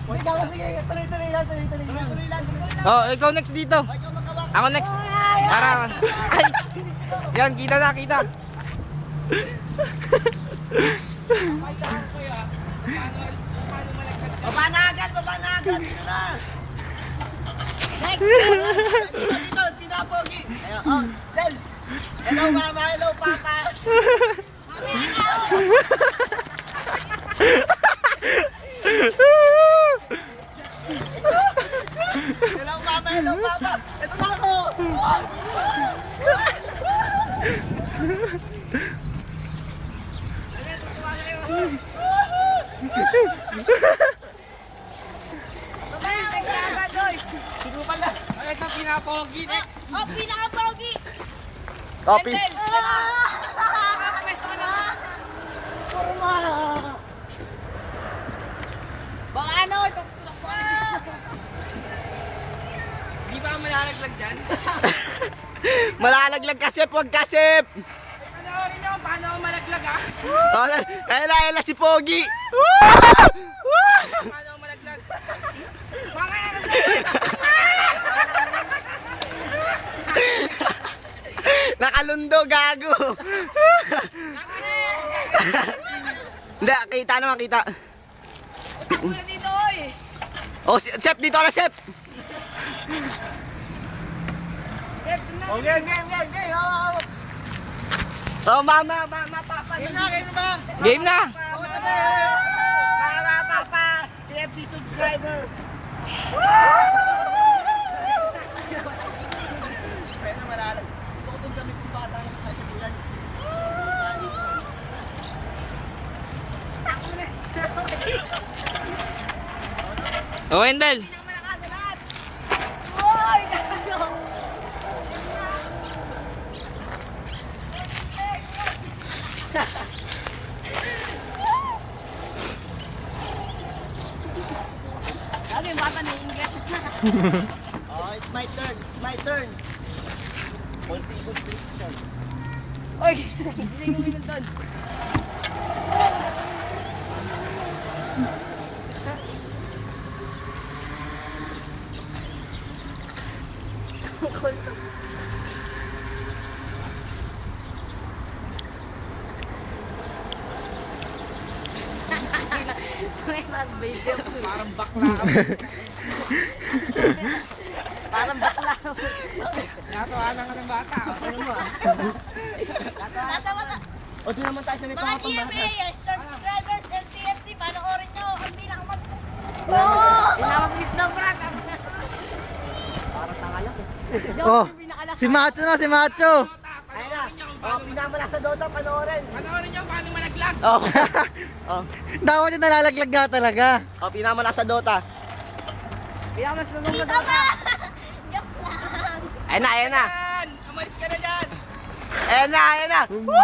Sige, tuloy-tuloy lang. Oh, ikaw next dito. Ako next. Para. Ay. Yan, kita na, kita. Baba na agad. Dito na. Next! Dito, pinapogi. Ayun, Del. Hello, mama. Hello, papa. Mamaya na ako! Hello, mama. Hello, papa. Ito na ako. Mamaya ka agad, oy! Sino pala? Ay, ito pinapogi. Oh, pinaka-pogi! Copy. Del! Nakakapwesto ka na! Kurma. Baka ano, ito. Di ba malalaglag dyan? Malalaglag kasip, huwag kasip. Panoorin nyo, paano ako malaglag ah? Kaya si Pogi. Paano ako malaglag? Nakalundo, gago. Hindi, kita naman, kita. Ako na dito, oy! Oh, Sep, dito ka na, Sep. Sir, na. Okay. Oh, mama, papa. Game na. Game na! Mama, papa. KFC subscriber. Pwede malalag. Gusto ko dun sa may bata yung nasa bulan. Oh, Wendell. Pinakamalakas sa lahat! Oy! Gago! Gago yung bata naiingat. Oh, it's my turn. Konting constriction. Oy! Hindi yung minun doon. Parang bakla ka. Parang bakla. Natawanan ka ng bata. Ano mo ah? Nasa mata. O, doon naman tayo sa may Mga pangapang GMA, bata. subscribers ng TFC, panoorin nyo ang pinakamag... Oo! Pinakamagis na, Brad. Parang tanga lang eh. Oh, si Macho na, si Macho. Ayun na. Oh, pinamala sa Dota, panoorin. Panoorin nyo paano malaglag. Oh. Oh. Dapat yung nalalaglag nga talaga. Oh, pinamala sa Dota. Pinakamas na nung Dota. Joke lang. Ayun na. Yan! Umalis ka na dyan! Ayun na. Bo!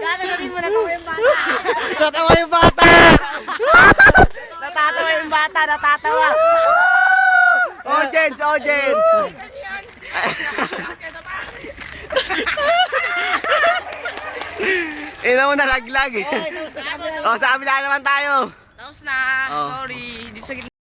Gagawin mo na ito yung bata. Natawa yung bata. Natatawa yung bata, natatawa. Audience. Ina mo nalaglag eh. Oh, sa kabila naman tayo. Tapos na. Oh. Sorry. Dito sa gitna.